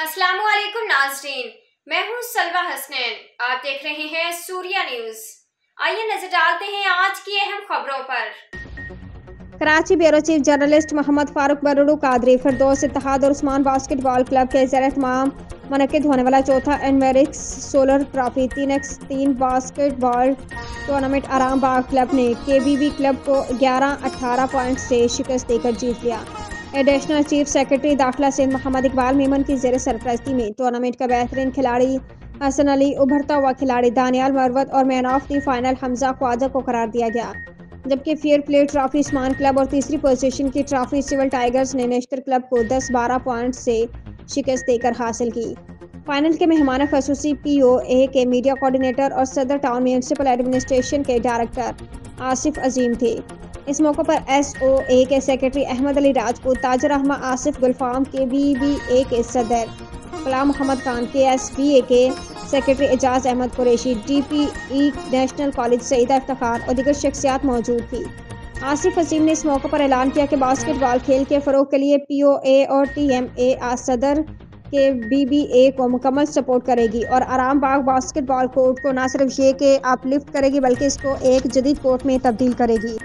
अस्सलाम वालेकुम नाज़रीन, मैं हूँ सलवा हसनैन। आप देख रहे हैं सूर्या न्यूज़। आइए नजर डालते हैं आज की अहम खबरों पर। Karachi bureau chief journalist Mohammad Farooq बरूडू कादरी फिरदौस इत्तेहाद और उस्मान बास्केटबॉल क्लब के ज़ेर एहतमाम मुनक्किद होने वाला चौथा एनवेरिक्स solar trophy 3x3 basketball tournament Aram Bagh club ने KBB क्लब को 11-18 पॉइंट से शिकस्त देकर जीत लिया। एडिशनल चीफ सेक्रेटरी दाखिला सिंध मोहम्मद इकबाल मेमन की ज़ेर सरपरस्ती में टूर्नामेंट का बेहतरीन खिलाड़ी हसन अली, उभरता हुआ खिलाड़ी दानियाल मरवत और man of the final Hamza Khawaja को करार दिया गया, जबकि fair play trophy Usman club और तीसरी पोजीशन की ट्रॉफी सिविल टाइगर्स ने नेशनल क्लब को 10-12 पॉइंट से शिकस्त देकर हासिल की। फाइनल के मेहमान खसूसी POA के मीडिया कोऑर्डिनेटर और सदर टाउन म्यूनसिपल एडमिनिस्ट्रेशन के डायरेक्टर आसिफ अजीम थे। इस मौके पर SOA के सेक्रेटरी अहमद अली राजपूत, ताजर रहमा आसिफ गुलफाम, KBBA के सदर गुलाम मोहम्मद खान, KSBA के secretary Ejaz Ahmed Qureshi, DPE national college Saeeda Iftikhar और दीगर शख्सियात मौजूद थी। आसिफ अजीम ने इस मौके पर ऐलान किया कि बास्केटबॉल खेल के फ़रोग के लिए POA और TMA सदर KBBA को मुकम्मल सपोर्ट करेगी और आराम बाग बास्केटबॉल कोर्ट को न सिर्फ ये कि अपलिफ्ट करेगी बल्कि इसको एक जदीद कोर्ट में तब्दील करेगी।